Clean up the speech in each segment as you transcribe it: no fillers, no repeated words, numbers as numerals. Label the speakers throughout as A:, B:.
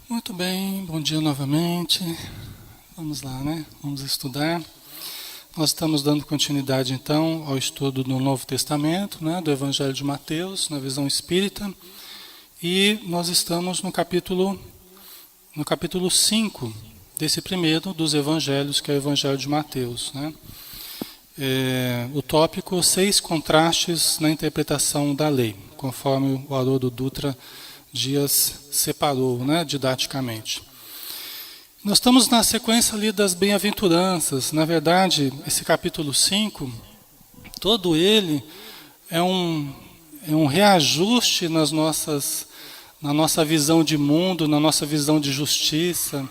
A: Muito bem, bom dia novamente. Vamos lá, né? Vamos estudar. Nós estamos dando continuidade então ao estudo do Novo Testamento, né? Do Evangelho de Mateus, na visão espírita. E nós estamos no capítulo 5 desse primeiro dos evangelhos, que é o Evangelho de Mateus, né? O tópico 6 contrastes na interpretação da lei, conforme o Haroldo Dutra Dias separou, né, didaticamente. Nós estamos na sequência ali das bem-aventuranças. Na verdade, esse capítulo 5, todo ele é um reajuste na nossa visão de mundo, na nossa visão de justiça,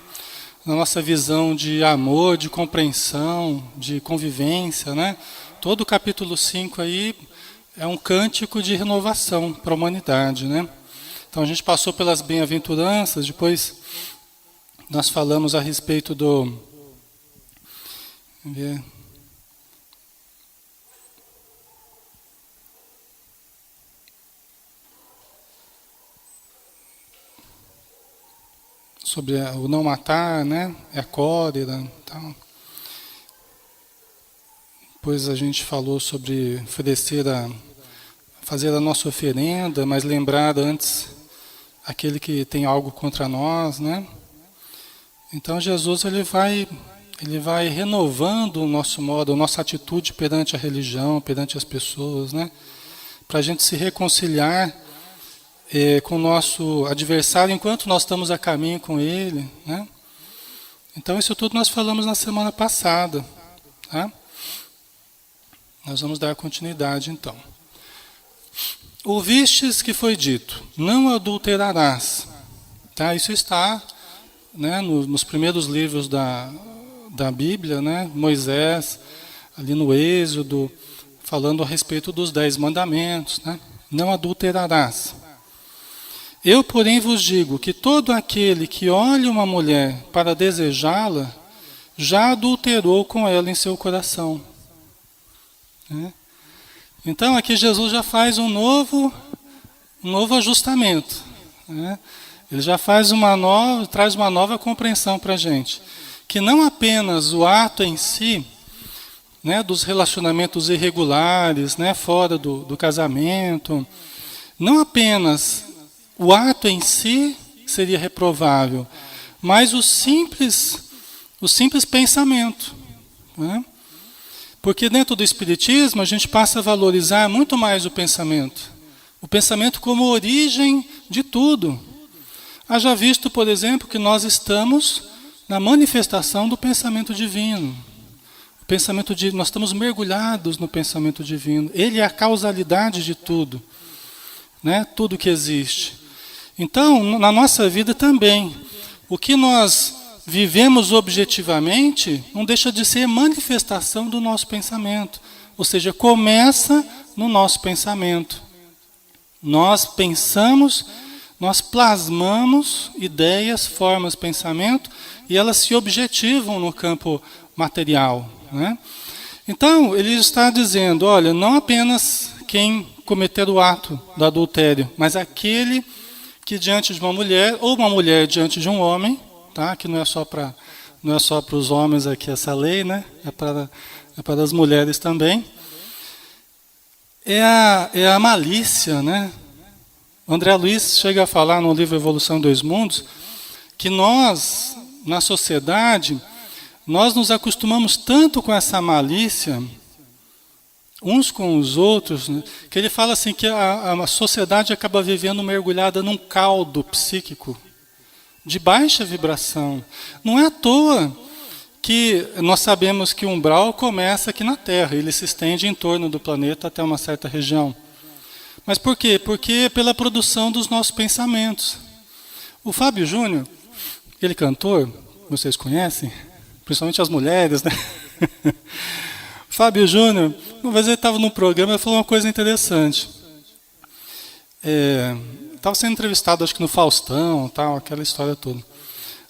A: na nossa visão de amor, de compreensão, de convivência, né? Todo o capítulo 5 aí é um cântico de renovação para a humanidade, né? Então a gente passou pelas bem-aventuranças, depois nós falamos a respeito sobre o não matar, né? A cólera, tal. Depois a gente falou sobre fazer a nossa oferenda, mas lembrar antes aquele que tem algo contra nós, né? Então Jesus ele vai renovando o nosso modo, a nossa atitude perante a religião, perante as pessoas, né? Para a gente se reconciliar com o nosso adversário enquanto nós estamos a caminho com ele, né? Então isso tudo nós falamos na semana passada, tá? Nós vamos dar continuidade então. Ouvistes que foi dito, não adulterarás. Tá? Isso está, né, nos primeiros livros da Bíblia, né? Moisés, ali no Êxodo, falando a respeito dos 10 mandamentos. Né? Não adulterarás. Eu, porém, vos digo que todo aquele que olha uma mulher para desejá-la, já adulterou com ela em seu coração. Né? Então aqui Jesus já faz um novo ajustamento, né? Ele já traz uma nova compreensão para a gente, que não apenas o ato em si, né, dos relacionamentos irregulares, né, fora do casamento, não apenas o ato em si seria reprovável, mas o simples pensamento, né? Porque dentro do Espiritismo a gente passa a valorizar muito mais o pensamento como origem de tudo. Haja visto, por exemplo, que nós estamos na manifestação do pensamento divino. Nós estamos mergulhados no pensamento divino. Ele é a causalidade de tudo, né? Tudo que existe. Então, na nossa vida também, o que nós vivemos objetivamente não deixa de ser manifestação do nosso pensamento. Ou seja, começa no nosso pensamento. Nós pensamos, nós plasmamos ideias, formas, pensamento, e elas se objetivam no campo material, né? Então, ele está dizendo, olha, não apenas quem cometer o ato do adultério, mas aquele que diante de uma mulher, ou uma mulher diante de um homem, tá? Que não é só para os homens aqui essa lei, né? É para as mulheres também. É a malícia, né? O André Luiz chega a falar no livro Evolução em Dois Mundos que nós, na sociedade, nós nos acostumamos tanto com essa malícia uns com os outros, né, que ele fala assim que a sociedade acaba vivendo mergulhada num caldo psíquico de baixa vibração. Não é à toa que nós sabemos que o umbral começa aqui na Terra, ele se estende em torno do planeta até uma certa região. Mas por quê? Porque é pela produção dos nossos pensamentos. O Fábio Júnior, aquele cantor, vocês conhecem? Principalmente as mulheres, né? Fábio Júnior, uma vez ele estava num programa e falou uma coisa interessante. Estava sendo entrevistado, acho que no Faustão, tal, aquela história toda.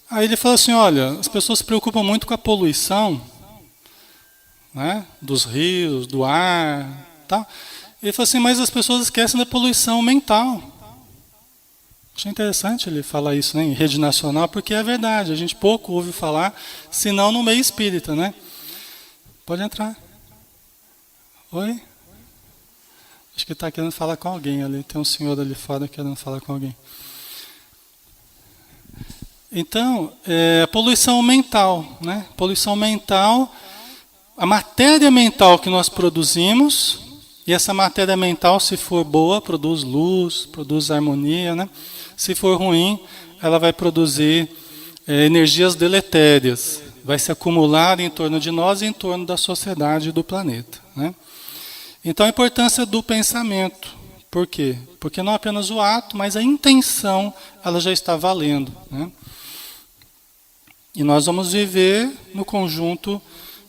A: Aí ele falou assim, olha, as pessoas se preocupam muito com a poluição, né, dos rios, do ar, tal. Ele falou assim, mas as pessoas esquecem da poluição mental. Achei interessante ele falar isso, né, em rede nacional, porque é verdade, a gente pouco ouve falar, senão no meio espírita, né? Pode entrar. Oi? Acho que está querendo falar com alguém ali. Tem um senhor ali fora querendo falar com alguém. Então, poluição mental, né? Poluição mental, a matéria mental que nós produzimos, e essa matéria mental, se for boa, produz luz, produz harmonia, né? Se for ruim, ela vai produzir energias deletérias, vai se acumular em torno de nós e em torno da sociedade e do planeta, né? Então a importância do pensamento. Por quê? Porque não apenas o ato, mas a intenção, ela já está valendo, né? E nós vamos viver no conjunto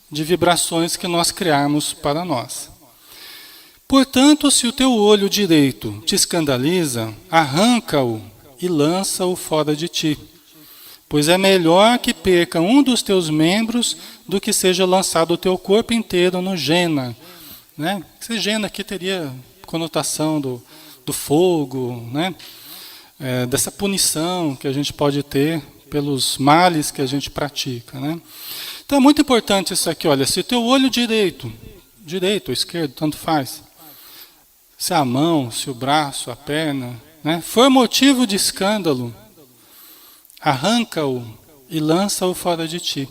A: de vibrações que nós criarmos para nós. Portanto, se o teu olho direito te escandaliza, arranca-o e lança-o fora de ti. Pois é melhor que perca um dos teus membros do que seja lançado o teu corpo inteiro no Gena. Né? Esse Gena aqui teria conotação do fogo, né? Dessa punição que a gente pode ter pelos males que a gente pratica, né? Então é muito importante isso aqui, olha, se o teu olho direito ou esquerdo, tanto faz, se a mão, se o braço, a perna, né, for motivo de escândalo, arranca-o e lança-o fora de ti.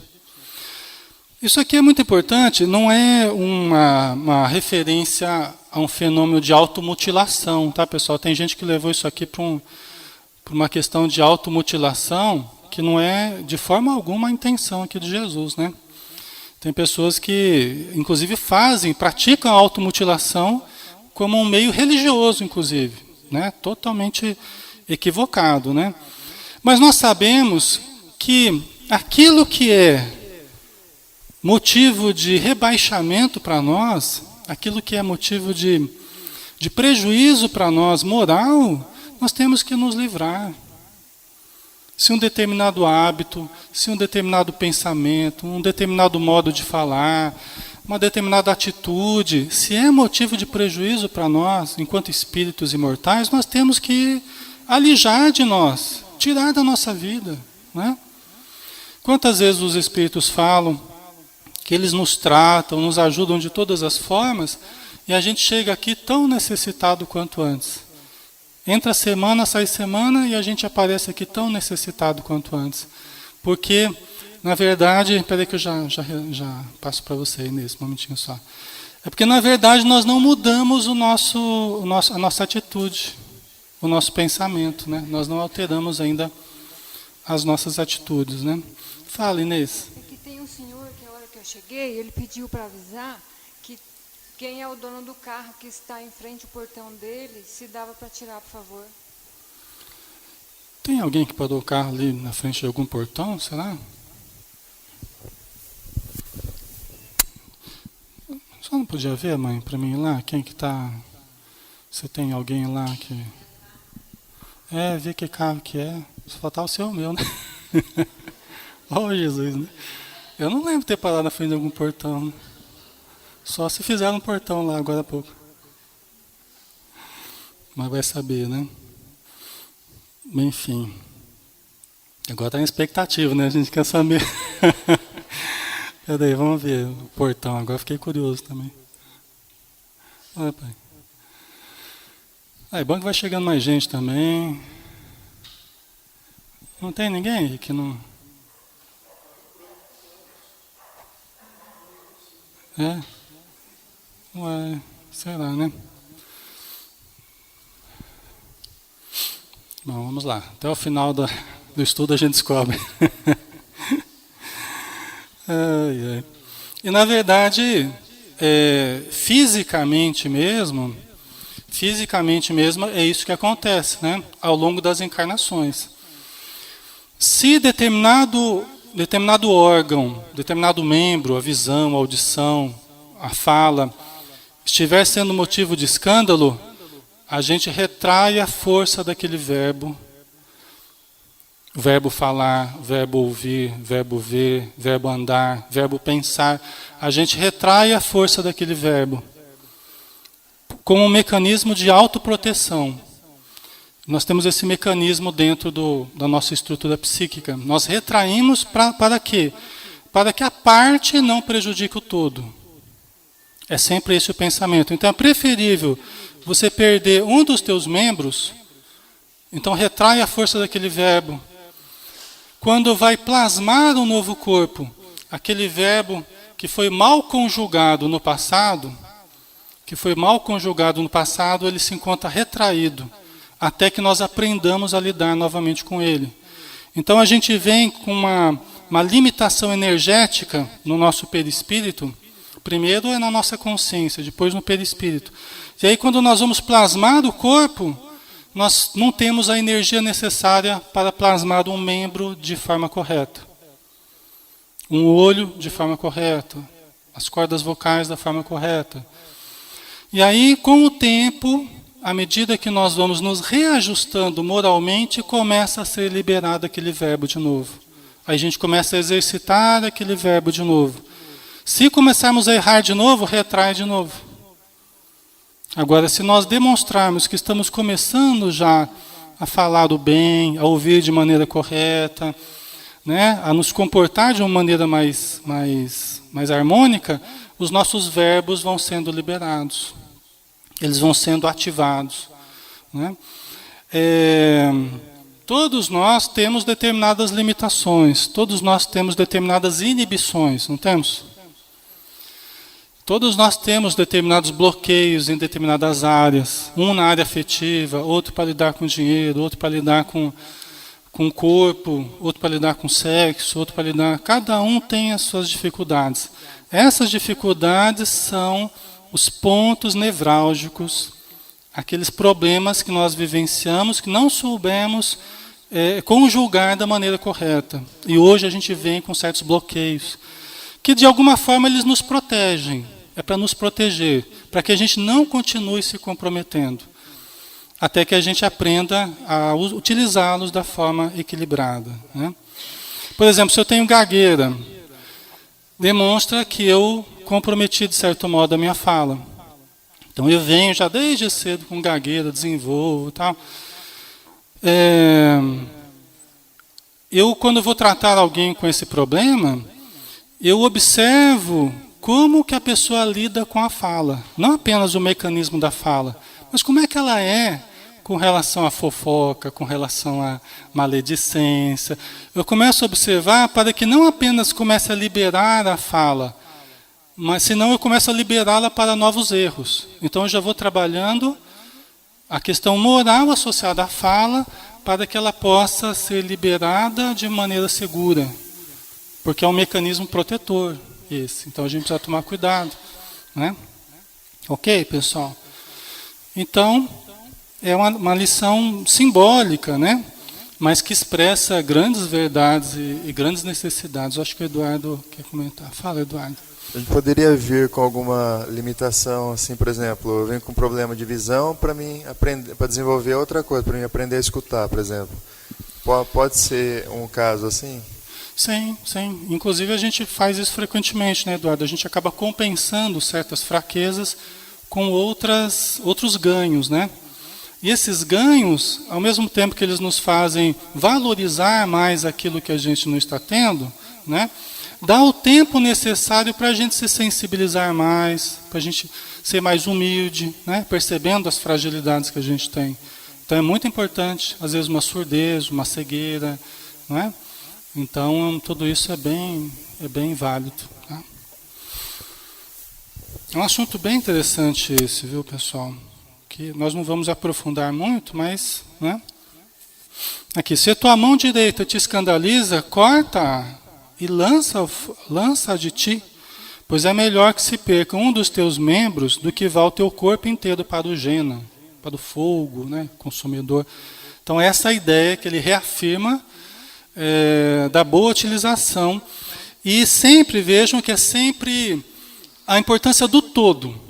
A: Isso aqui é muito importante, não é uma referência a um fenômeno de automutilação, tá, pessoal? Tem gente que levou isso aqui para uma questão de automutilação, que não é de forma alguma a intenção aqui de Jesus, né? Tem pessoas que, inclusive, praticam a automutilação como um meio religioso, inclusive, né? Totalmente equivocado, né? Mas nós sabemos que aquilo que é motivo de rebaixamento para nós, aquilo que é motivo de prejuízo para nós, moral, nós temos que nos livrar. Se um determinado hábito, se um determinado pensamento, um determinado modo de falar, uma determinada atitude, se é motivo de prejuízo para nós, enquanto espíritos imortais, nós temos que alijar de nós, tirar da nossa vida, né? Quantas vezes os espíritos falam que eles nos tratam, nos ajudam de todas as formas, e a gente chega aqui tão necessitado quanto antes. Entra semana, sai semana, e a gente aparece aqui tão necessitado quanto antes. Porque, na verdade, peraí que eu já passo para você aí nesse momentinho só. É porque, na verdade, nós não mudamos a nossa atitude, o nosso pensamento, né? Nós não alteramos ainda as nossas atitudes, né? Fala, Inês.
B: Aqui tem um senhor que a hora que eu cheguei, ele pediu para avisar que quem é o dono do carro que está em frente ao portão dele, se dava para tirar, por favor.
A: Tem alguém que parou o carro ali na frente de algum portão, será? Só não podia ver, mãe, para mim lá, quem que tá... Você tem alguém lá que... Vê que carro que é. Só faltava o seu, meu, né? Oh, Jesus, né? Eu não lembro de ter parado na frente de algum portão, né? Só se fizeram um portão lá agora há pouco. Mas vai saber, né? Enfim. Agora está em expectativa, né? A gente quer saber. Peraí, vamos ver o portão. Agora fiquei curioso também. Olha, pai. É bom que vai chegando mais gente também. Não tem ninguém que não... Ué, será, né? Bom, vamos lá. Até o final do estudo a gente descobre. Ai, ai. E na verdade, fisicamente mesmo é isso que acontece, né? Ao longo das encarnações. Se determinado órgão, determinado membro, a visão, a audição, a fala, estiver sendo motivo de escândalo, a gente retrai a força daquele verbo. Verbo falar, verbo ouvir, verbo ver, verbo andar, verbo pensar. A gente retrai a força daquele verbo como um mecanismo de autoproteção. Nós temos esse mecanismo dentro da nossa estrutura psíquica. Nós retraímos para quê? Para que a parte não prejudique o todo. É sempre esse o pensamento. Então é preferível você perder um dos teus membros, então retrai a força daquele verbo. Quando vai plasmar um novo corpo, aquele verbo que foi mal conjugado no passado, ele se encontra retraído, até que nós aprendamos a lidar novamente com ele. Então a gente vem com uma limitação energética no nosso perispírito. Primeiro é na nossa consciência, depois no perispírito. E aí quando nós vamos plasmar o corpo, nós não temos a energia necessária para plasmar um membro de forma correta. Um olho de forma correta, as cordas vocais da forma correta. E aí, com o tempo, à medida que nós vamos nos reajustando moralmente, começa a ser liberado aquele verbo de novo. Aí a gente começa a exercitar aquele verbo de novo. Se começarmos a errar de novo, retrai de novo. Agora, se nós demonstrarmos que estamos começando já a falar o bem, a ouvir de maneira correta, né, a nos comportar de uma maneira mais harmônica, os nossos verbos vão sendo liberados. Eles vão sendo ativados. Né? Todos nós temos determinadas limitações, todos nós temos determinadas inibições, não temos? Todos nós temos determinados bloqueios em determinadas áreas. Um na área afetiva, outro para lidar com dinheiro, outro para lidar com o corpo, outro para lidar com sexo, outro para lidar... Cada um tem as suas dificuldades. Essas dificuldades são os pontos nevrálgicos, aqueles problemas que nós vivenciamos, que não soubemos conjugar da maneira correta. E hoje a gente vem com certos bloqueios, que de alguma forma eles nos protegem. É para nos proteger, para que a gente não continue se comprometendo, até que a gente aprenda a utilizá-los da forma equilibrada. Né? Por exemplo, se eu tenho gagueira, demonstra que eu comprometi de certo modo a minha fala. Então eu venho já desde cedo com gagueira, desenvolvo e tal. Eu, quando vou tratar alguém com esse problema, eu observo como que a pessoa lida com a fala. Não apenas o mecanismo da fala, mas como é que ela é com relação à fofoca, com relação à maledicência. Eu começo a observar para que não apenas comece a liberar a fala, mas senão eu começo a liberá-la para novos erros. Então eu já vou trabalhando a questão moral associada à fala para que ela possa ser liberada de maneira segura. Porque é um mecanismo protetor esse. Então a gente precisa tomar cuidado. Né? Ok, pessoal? Então, é uma lição simbólica, né? Mas que expressa grandes verdades e grandes necessidades. Eu acho que o Eduardo quer comentar. Fala, Eduardo.
C: A gente poderia vir com alguma limitação, assim, por exemplo, eu venho com um problema de visão para mim aprender, para desenvolver outra coisa, para mim aprender a escutar, por exemplo. Pode ser um caso assim?
A: Sim, sim. Inclusive a gente faz isso frequentemente, né, Eduardo? A gente acaba compensando certas fraquezas com outros ganhos, né? E esses ganhos, ao mesmo tempo que eles nos fazem valorizar mais aquilo que a gente não está tendo, né? Dá o tempo necessário para a gente se sensibilizar mais, para a gente ser mais humilde, né? Percebendo as fragilidades que a gente tem. Então é muito importante, às vezes uma surdez, uma cegueira, não é? Então tudo isso é bem válido. Tá? É um assunto bem interessante esse, viu, pessoal? Que nós não vamos aprofundar muito, mas, né? Aqui, se a tua mão direita te escandaliza, corta e lança de ti, pois é melhor que se perca um dos teus membros do que vá o teu corpo inteiro para o Jena, para o fogo, né, consumidor. Então essa é a ideia que ele reafirma da boa utilização. E sempre vejam que é sempre a importância do todo.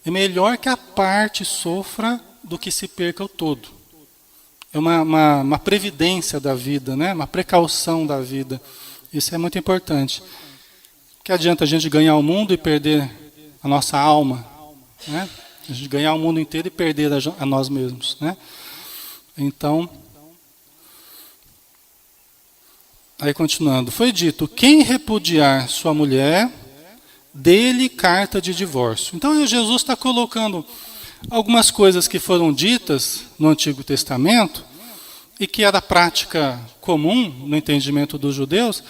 A: É melhor que a parte sofra do que se perca o todo. É uma previdência da vida, né? Uma precaução da vida. Isso é muito importante. Que adianta a gente ganhar o mundo e perder a nossa alma, né? A gente ganhar o mundo inteiro e perder a nós mesmos, né? Então, aí continuando, foi dito, quem repudiar sua mulher, dê-lhe carta de divórcio. Então Jesus está colocando algumas coisas que foram ditas no Antigo Testamento e que era prática comum no entendimento dos judeus,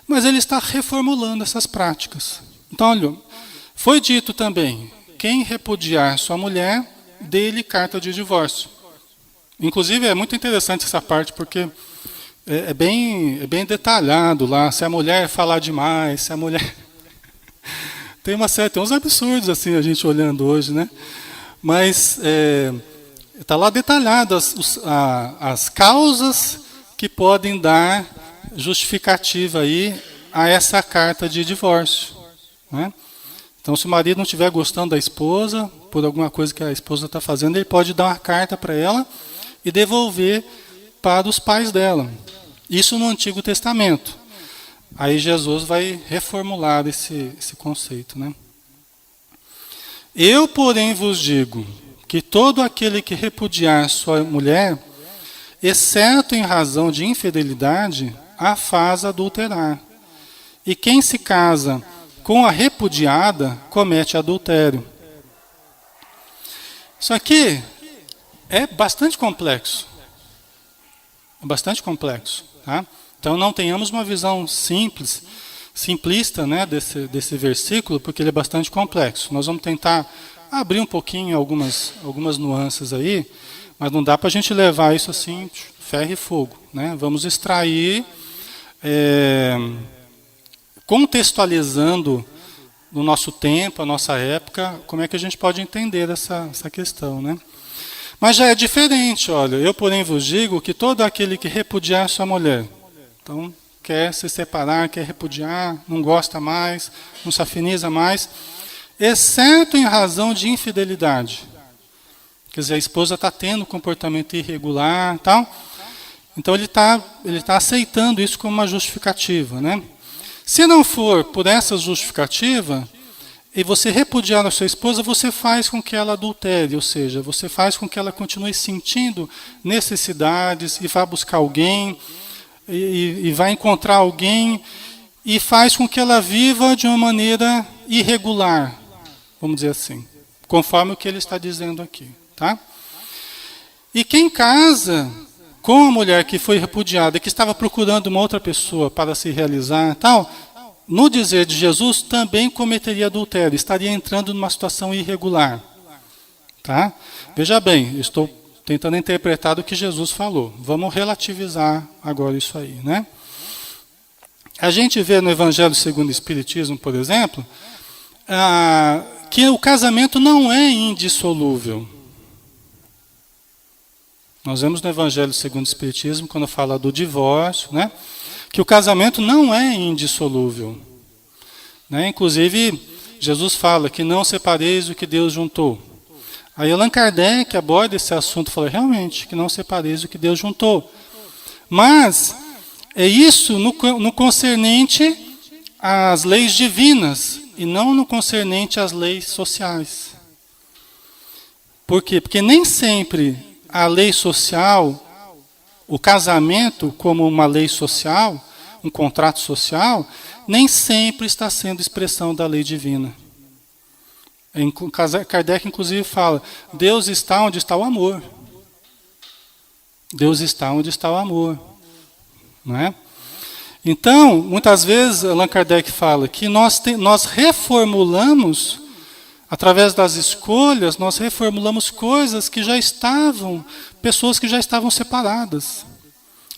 A: mas ele está reformulando essas práticas. Então, olha, foi dito também, quem repudiar sua mulher, dê-lhe carta de divórcio. Inclusive, é muito interessante essa parte, porque é bem detalhado lá, se a mulher falar demais, se a mulher... Tem uns absurdos assim, a gente olhando hoje, né? Mas está lá detalhado as causas que podem dar justificativa aí a essa carta de divórcio, né? Então, se o marido não estiver gostando da esposa, por alguma coisa que a esposa está fazendo, ele pode dar uma carta para ela e devolver para os pais dela. Isso no Antigo Testamento. Aí Jesus vai reformular esse conceito, né? Eu, porém, vos digo que todo aquele que repudiar sua mulher, exceto em razão de infidelidade, a faz adulterar. E quem se casa com a repudiada, comete adultério. Isso aqui é bastante complexo. É bastante complexo, tá? Então não tenhamos uma visão simplista, né, desse versículo, porque ele é bastante complexo. Nós vamos tentar abrir um pouquinho algumas nuances aí, mas não dá para a gente levar isso assim, ferro e fogo, né? Vamos extrair, contextualizando no nosso tempo, a nossa época, como é que a gente pode entender essa questão, né? Mas já é diferente, olha, eu porém vos digo que todo aquele que repudiar sua mulher, então quer se separar, quer repudiar, não gosta mais, não se afiniza mais, exceto em razão de infidelidade. Quer dizer, a esposa está tendo um comportamento irregular, tal. Então ele tá aceitando isso como uma justificativa, né? Se não for por essa justificativa, e você repudiar a sua esposa, você faz com que ela adultere, ou seja, você faz com que ela continue sentindo necessidades e vá buscar alguém, e vai encontrar alguém, e faz com que ela viva de uma maneira irregular, vamos dizer assim, conforme o que ele está dizendo aqui, tá? E quem casa com a mulher que foi repudiada, que estava procurando uma outra pessoa para se realizar, tal, no dizer de Jesus, também cometeria adultério, estaria entrando numa situação irregular. Tá? Veja bem, estou tentando interpretar o que Jesus falou. Vamos relativizar agora isso aí, né? A gente vê no Evangelho segundo o Espiritismo, por exemplo, que o casamento não é indissolúvel. Nós vemos no Evangelho segundo o Espiritismo, quando fala do divórcio, né, que o casamento não é indissolúvel. Né? Inclusive, Jesus fala que não separeis o que Deus juntou. Aí Allan Kardec aborda esse assunto e fala, realmente, que não separeis o que Deus juntou. Mas é isso no concernente às leis divinas e não no concernente às leis sociais. Por quê? Porque nem sempre a lei social, o casamento como uma lei social, um contrato social, nem sempre está sendo expressão da lei divina. Kardec, inclusive, fala, Deus está onde está o amor. Deus está onde está o amor. Não é? Então, muitas vezes, Allan Kardec fala que nós reformulamos, através das escolhas, nós reformulamos coisas que já estavam, pessoas que já estavam separadas.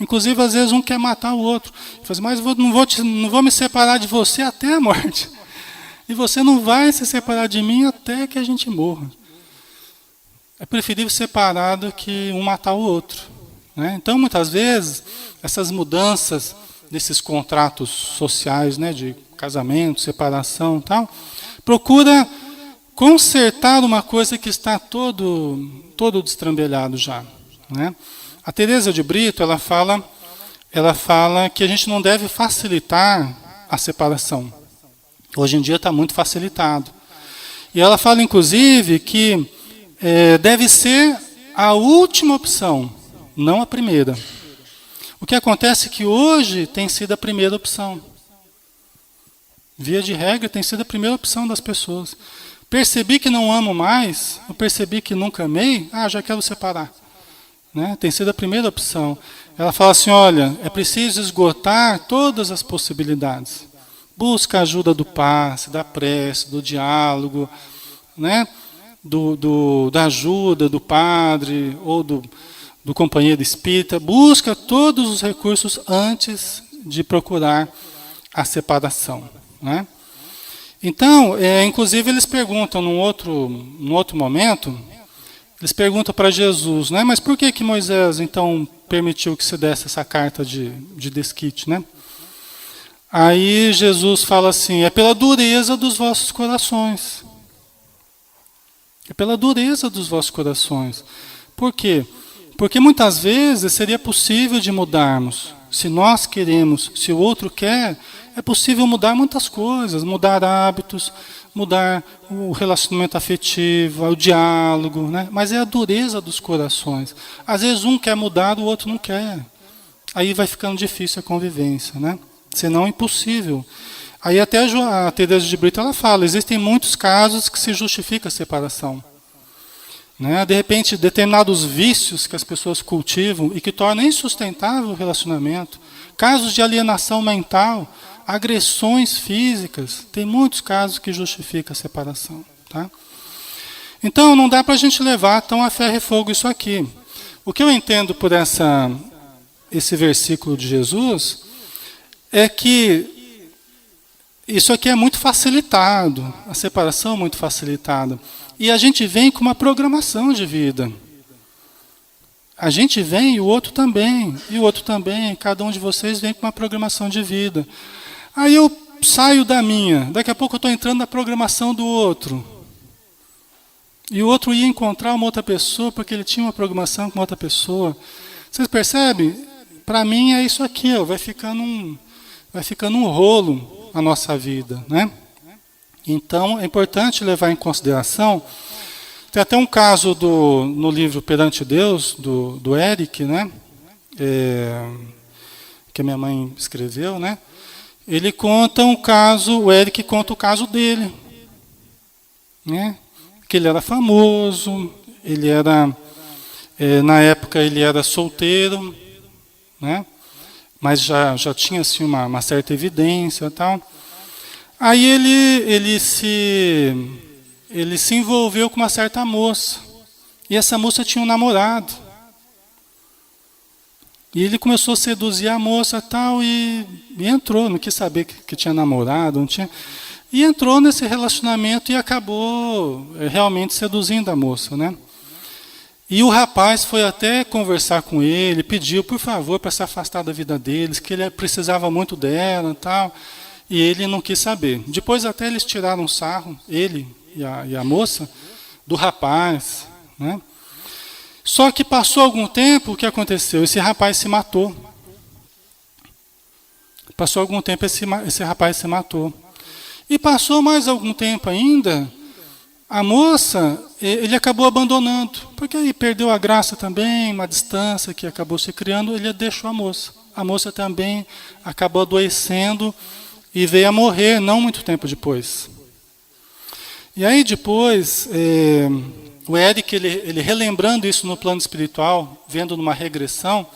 A: Inclusive, às vezes, um quer matar o outro. Fala, mas não vou me separar de você até a morte. E você não vai se separar de mim até que a gente morra. É preferível separar do que um matar o outro. Né? Então, muitas vezes, essas mudanças desses contratos sociais, né, de casamento, separação e tal, procura consertar uma coisa que está todo destrambelhado já. Né? A Teresa de Brito, ela fala que a gente não deve facilitar a separação. Hoje em dia está muito facilitado. E ela fala, inclusive, que deve ser a última opção. não a primeira. O que acontece é que hoje tem sido a primeira opção. Via de regra, tem sido a primeira opção das pessoas. Percebi que não amo mais, eu percebi que nunca amei, já quero separar. Né? Tem sido a primeira opção. Ela fala assim, olha, é preciso esgotar todas as possibilidades. Busca a ajuda do passe, da prece, do diálogo, né? Da ajuda do padre ou do companheiro espírita. Busca todos os recursos antes de procurar a separação. Né? Então, inclusive eles perguntam num outro momento, eles perguntam para Jesus, né? Mas por que Moisés então permitiu que se desse essa carta de desquite, né? Aí Jesus fala assim, é pela dureza dos vossos corações. É pela dureza dos vossos corações. Por quê? Porque muitas vezes seria possível de mudarmos. Se nós queremos, se o outro quer, é possível mudar muitas coisas, mudar hábitos, mudar o relacionamento afetivo, o diálogo, né? Mas é a dureza dos corações. Às vezes um quer mudar, o outro não quer. Aí vai ficando difícil a convivência, né? Senão é impossível. Aí até a Teresa de Brito ela fala, existem muitos casos que se justifica a separação. Né? De repente, determinados vícios que as pessoas cultivam e que tornam insustentável o relacionamento, casos de alienação mental, agressões físicas, tem muitos casos que justificam a separação. Tá? Então, não dá para a gente levar tão a ferro e fogo isso aqui. O que eu entendo por esse versículo de Jesus é que isso aqui é muito facilitado, a separação é muito facilitada. E a gente vem com uma programação de vida. A gente vem e o outro também, cada um de vocês vem com uma programação de vida. Aí eu saio da minha, daqui a pouco eu estou entrando na programação do outro. E o outro ia encontrar uma outra pessoa porque ele tinha uma programação com outra pessoa. Vocês percebem? Para mim é isso aqui, vai ficando um rolo a nossa vida, né? Então é importante levar em consideração. Tem até um caso no livro Perante Deus, do Eric, né? Que a minha mãe escreveu, né? Ele conta um caso, o Eric conta o caso dele, né? Que ele era famoso, ele era, na época ele era solteiro, né? Mas já tinha assim, uma certa evidência e tal. Aí ele se envolveu com uma certa moça. E essa moça tinha um namorado. E ele começou a seduzir a moça e tal, e entrou, não quis saber que tinha namorado, não tinha. E entrou nesse relacionamento e acabou realmente seduzindo a moça, né? E o rapaz foi até conversar com ele, pediu, por favor, para se afastar da vida deles, que ele precisava muito dela e tal. E ele não quis saber. Depois até eles tiraram sarro, ele e a moça, do rapaz, né? Só que passou algum tempo, o que aconteceu? Esse rapaz se matou. Passou algum tempo, esse rapaz se matou. E passou mais algum tempo ainda, a moça, ele acabou abandonando, porque aí perdeu a graça também, uma distância que acabou se criando, ele deixou a moça. A moça também acabou adoecendo e veio a morrer não muito tempo depois. E aí depois, o Eric, ele relembrando isso no plano espiritual, vendo numa regressão,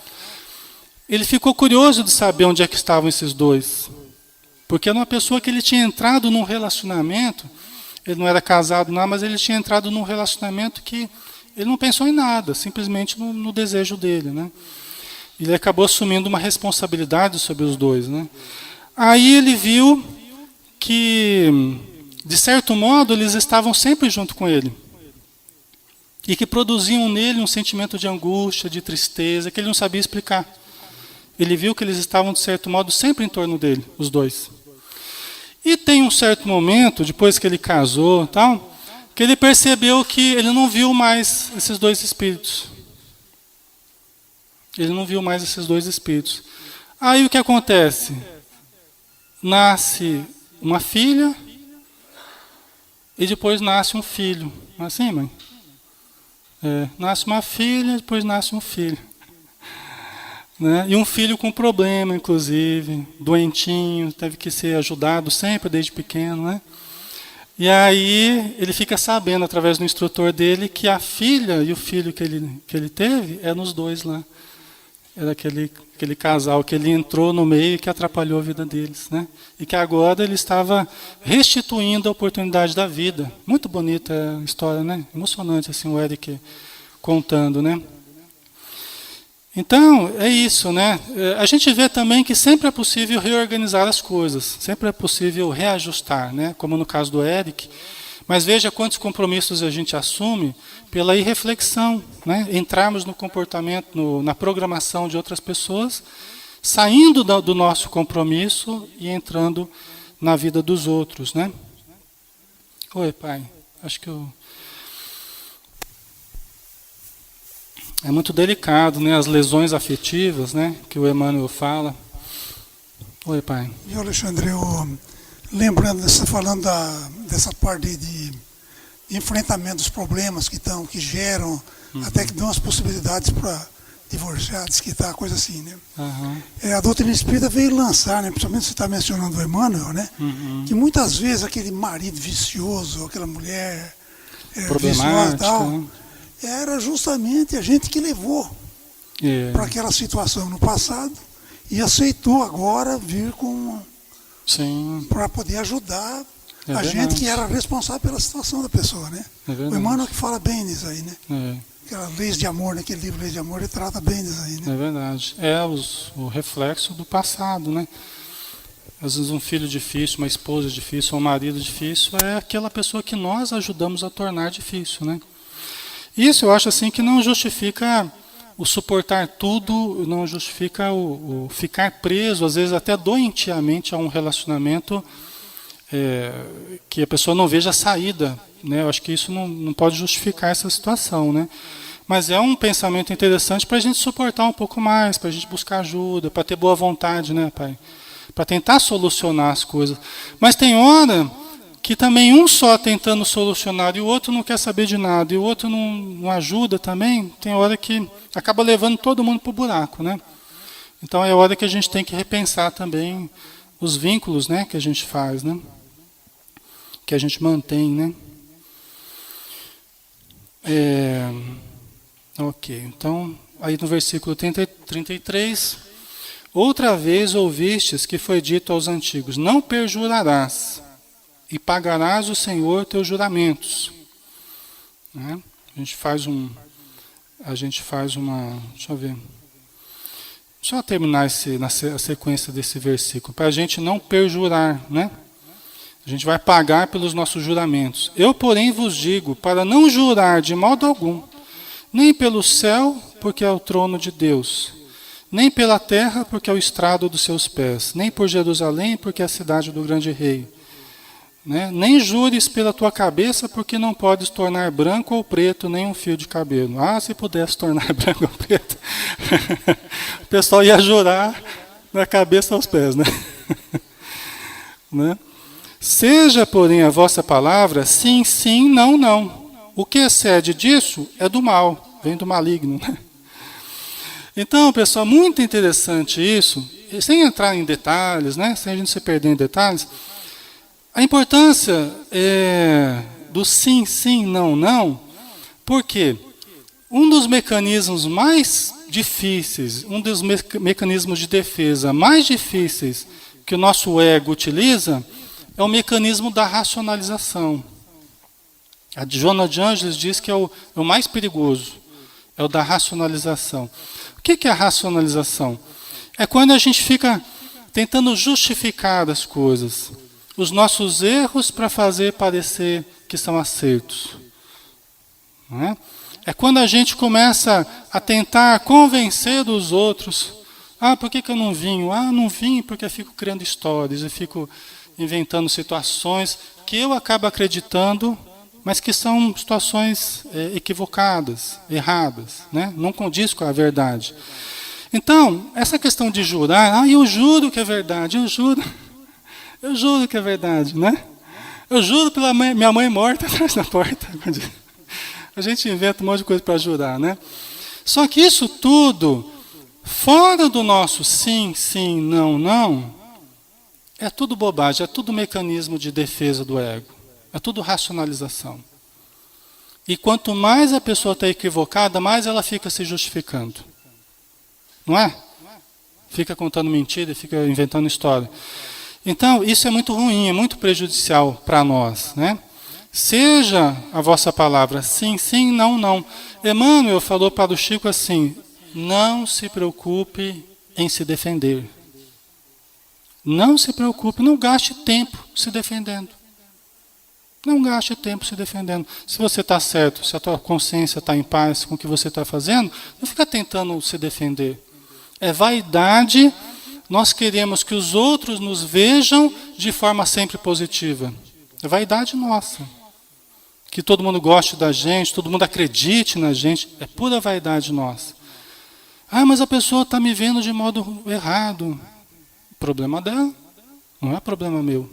A: ele ficou curioso de saber onde é que estavam esses dois. Porque era uma pessoa que ele tinha entrado num relacionamento, ele não era casado nada, mas ele tinha entrado num relacionamento que ele não pensou em nada, simplesmente no desejo dele, né? Ele acabou assumindo uma responsabilidade sobre os dois, né? Aí ele viu que, de certo modo, eles estavam sempre junto com ele. E que produziam nele um sentimento de angústia, de tristeza, que ele não sabia explicar. Ele viu que eles estavam, de certo modo, sempre em torno dele, os dois. E tem um certo momento, depois que ele casou, tal, que ele percebeu que ele não viu mais esses dois espíritos. Ele não viu mais esses dois espíritos. Aí o que acontece? Nasce uma filha e depois nasce um filho. Assim, mãe? Nasce uma filha, depois nasce um filho. né? E um filho com problema, inclusive, doentinho, teve que ser ajudado sempre desde pequeno, né? E aí ele fica sabendo, através do instrutor dele, que a filha e o filho que ele teve eram os dois lá. Era aquele casal que ele entrou no meio e que atrapalhou a vida deles, né? E que agora ele estava restituindo a oportunidade da vida. Muito bonita a história, né? Emocionante, assim, o Eric contando, né? Então, é isso, né? A gente vê também que sempre é possível reorganizar as coisas, sempre é possível reajustar, né? Como no caso do Eric. Mas veja quantos compromissos a gente assume pela irreflexão, né? Entrarmos no comportamento, na programação de outras pessoas, saindo do nosso compromisso e entrando na vida dos outros, né? Oi, pai. Acho que é muito delicado, né? As lesões afetivas, né? Que o Emmanuel fala. Oi, pai.
D: E Alexandre, lembrando, você falando dessa parte de enfrentamento dos problemas que geram, até que dão as possibilidades para divorciar, desquitar, coisa assim, né? A doutrina espírita veio lançar, né? Principalmente você está mencionando o Emmanuel, né? Que muitas vezes aquele marido vicioso, aquela mulher viciosa e tal,
A: né?
D: era justamente a gente que levou para aquela situação no passado e aceitou agora vir para poder ajudar a gente que era responsável pela situação da pessoa, né? O Emmanuel que fala bem nisso aí, né? Aquela Leis de Amor, naquele livro Leis de Amor, ele trata bem disso aí, né?
A: É verdade. O reflexo do passado, né? Às vezes um filho difícil, uma esposa difícil, um marido difícil, é aquela pessoa que nós ajudamos a tornar difícil, né? Isso eu acho assim que não justifica o suportar tudo, não justifica o ficar preso, às vezes até doentiamente, a um relacionamento que a pessoa não veja a saída, né? Eu acho que isso não pode justificar essa situação, né? Mas é um pensamento interessante para a gente suportar um pouco mais, para a gente buscar ajuda, para ter boa vontade, né, pai? Para tentar solucionar as coisas. Mas tem hora que também um só tentando solucionar e o outro não quer saber de nada, e o outro não ajuda também, tem hora que acaba levando todo mundo para o buraco, né? Então é hora que a gente tem que repensar também os vínculos, né, que a gente faz, né? Que a gente mantém, né? Ok, então, aí no versículo 33, outra vez ouvistes que foi dito aos antigos, não perjurarás, e pagarás o Senhor teus juramentos. Né? A gente faz uma... Deixa eu ver. Deixa eu terminar a sequência desse versículo, para a gente não perjurar, né? A gente vai pagar pelos nossos juramentos. Eu, porém, vos digo, para não jurar de modo algum, nem pelo céu, porque é o trono de Deus, nem pela terra, porque é o estrado dos seus pés, nem por Jerusalém, porque é a cidade do grande rei. Né? Nem jures pela tua cabeça, porque não podes tornar branco ou preto nem um fio de cabelo. Ah, se pudesse tornar branco ou preto. O pessoal ia jurar da cabeça aos pés, né? Né? Seja, porém, a vossa palavra sim, sim, não, não. O que excede disso é do mal, vem do maligno. Né? Então, pessoal, muito interessante isso, sem entrar em detalhes, né? Sem a gente se perder em detalhes. A importância do sim, sim, não, não, porque um dos mecanismos mais difíceis, um dos mecanismos de defesa mais difíceis que o nosso ego utiliza é o mecanismo da racionalização. A Joana de Ângeles diz que é o mais perigoso, é o da racionalização. O que é a racionalização? É quando a gente fica tentando justificar as coisas, os nossos erros para fazer parecer que são acertos. Não é? É quando a gente começa a tentar convencer os outros. Ah, por que eu não vim? Ah, não vim porque eu fico criando histórias, eu fico inventando situações que eu acabo acreditando, mas que são situações equivocadas, erradas, né? Não condiz com a verdade. Então, essa questão de jurar, eu juro que é verdade, eu juro que é verdade, né? Eu juro pela minha mãe morta atrás da porta. A gente inventa um monte de coisa para jurar, né? Só que isso tudo Fora do nosso sim, sim, não, não, é tudo bobagem, é tudo mecanismo de defesa do ego. É tudo racionalização. E quanto mais a pessoa está equivocada, mais ela fica se justificando. Não é? Fica contando mentira, fica inventando história. Então, isso é muito ruim, é muito prejudicial para nós, né? Seja a vossa palavra sim, sim, não, não. Emmanuel falou para o Chico assim: não se preocupe em se defender. Não se preocupe, não gaste tempo se defendendo. Não gaste tempo se defendendo. Se você está certo, se a tua consciência está em paz com o que você está fazendo, não fica tentando se defender. É vaidade, nós queremos que os outros nos vejam de forma sempre positiva. É vaidade nossa. Que todo mundo goste da gente, todo mundo acredite na gente, é pura vaidade nossa. Ah, mas a pessoa está me vendo de modo errado. Problema dela, não é problema meu.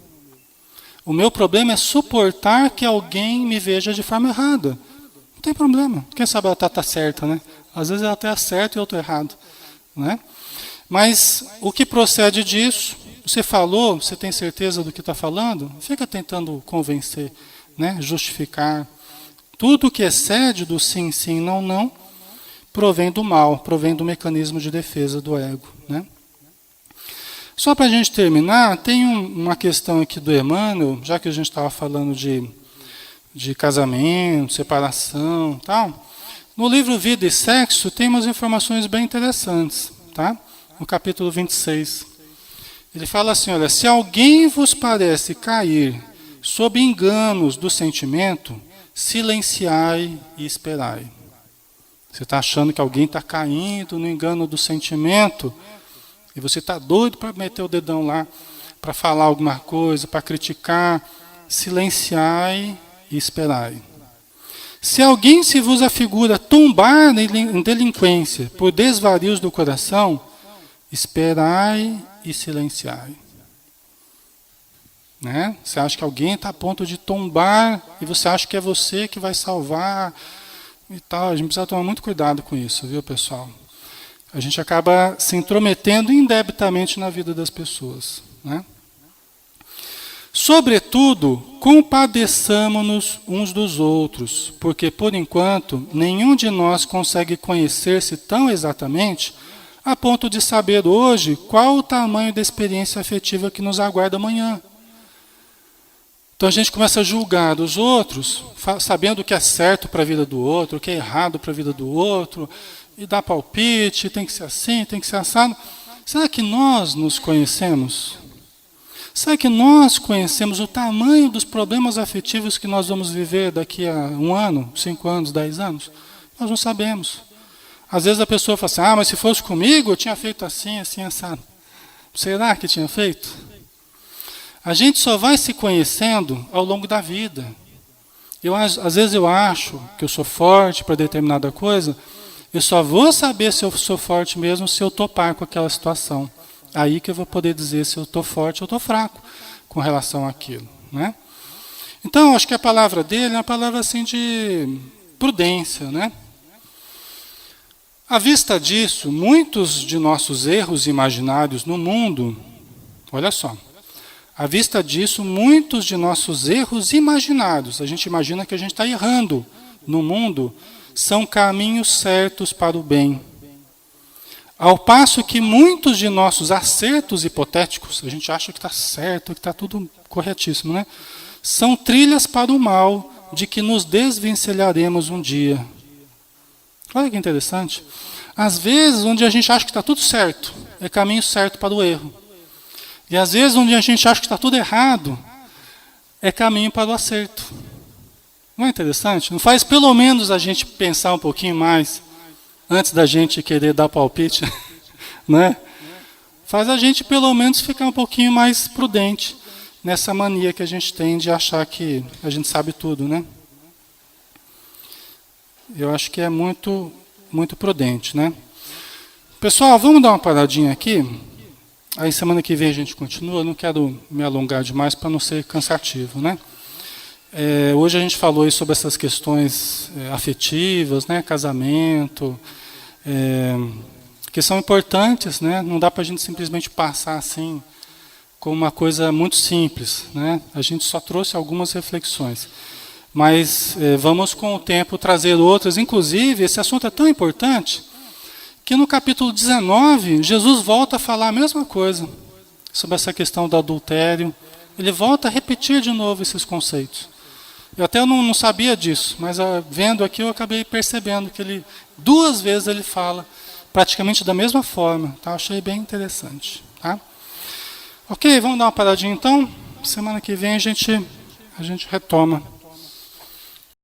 A: O meu problema é suportar que alguém me veja de forma errada. Não tem problema. Quem sabe ela está certa, né? Às vezes ela está certa e eu estou errado. Né? Mas o que procede disso, você falou, você tem certeza do que está falando? Fica tentando convencer, né? Justificar. Tudo que excede do sim, sim, não, não, provém do mal, provém do mecanismo de defesa do ego. Né? Só para a gente terminar, tem uma questão aqui do Emmanuel, já que a gente estava falando de casamento, separação, tal. No livro Vida e Sexo tem umas informações bem interessantes, tá? No capítulo 26. Ele fala assim, olha, se alguém vos parece cair sob enganos do sentimento, silenciai e esperai. Você está achando que alguém está caindo no engano do sentimento, e você está doido para meter o dedão lá, para falar alguma coisa, para criticar, silenciai e esperai. Se alguém se vos afigura tombar em delinquência por desvarios do coração, esperai e silenciai. Né? Você acha que alguém está a ponto de tombar e você acha que é você que vai salvar e tal. A gente precisa tomar muito cuidado com isso, viu, pessoal? A gente acaba se intrometendo indebitamente na vida das pessoas. Né? Sobretudo, compadeçamo-nos uns dos outros, porque, por enquanto, nenhum de nós consegue conhecer-se tão exatamente a ponto de saber hoje qual o tamanho da experiência afetiva que nos aguarda amanhã. Então a gente começa a julgar os outros, sabendo o que é certo para a vida do outro, o que é errado para a vida do outro, e dá palpite, tem que ser assim, tem que ser assado. Será que nós nos conhecemos? Será que nós conhecemos o tamanho dos problemas afetivos que nós vamos viver daqui a 1 ano, 5 anos, 10 anos? Nós não sabemos. Às vezes a pessoa fala assim, mas se fosse comigo, eu tinha feito assim, assim, assado. Será que tinha feito? A gente só vai se conhecendo ao longo da vida. Às vezes eu acho que eu sou forte para determinada coisa, eu só vou saber se eu sou forte mesmo se eu topar com aquela situação. Aí que eu vou poder dizer se eu estou forte ou estou fraco com relação àquilo. Né? Então, acho que a palavra dele é uma palavra assim de prudência. Né? À vista disso, muitos de nossos erros imaginários no mundo, olha só, à vista disso, muitos de nossos erros imaginários, a gente imagina que a gente está errando no mundo, são caminhos certos para o bem. Ao passo que muitos de nossos acertos hipotéticos, a gente acha que está certo, que está tudo corretíssimo, né? São trilhas para o mal, de que nos desvencilharemos um dia. Olha que interessante. Às vezes, onde a gente acha que está tudo certo, é caminho certo para o erro. E às vezes, onde a gente acha que está tudo errado, é caminho para o acerto. Não é interessante? Não faz pelo menos a gente pensar um pouquinho mais antes da gente querer dar palpite, né? Faz a gente pelo menos ficar um pouquinho mais prudente nessa mania que a gente tem de achar que a gente sabe tudo, né? Eu acho que é muito, muito prudente, né? Pessoal, vamos dar uma paradinha aqui. Aí semana que vem a gente continua. Eu não quero me alongar demais para não ser cansativo, né? Hoje a gente falou aí sobre essas questões afetivas, né? Casamento, porque são importantes, né? Não dá para a gente simplesmente passar assim, como uma coisa muito simples, né? A gente só trouxe algumas reflexões. Mas vamos com o tempo trazer outras. Inclusive, esse assunto é tão importante que no capítulo 19, Jesus volta a falar a mesma coisa sobre essa questão do adultério. Ele volta a repetir de novo esses conceitos. Eu até não sabia disso, mas vendo aqui eu acabei percebendo que ele 2 vezes ele fala praticamente da mesma forma. Tá? Achei bem interessante. Tá? Ok, vamos dar uma paradinha então. Semana que vem a gente retoma.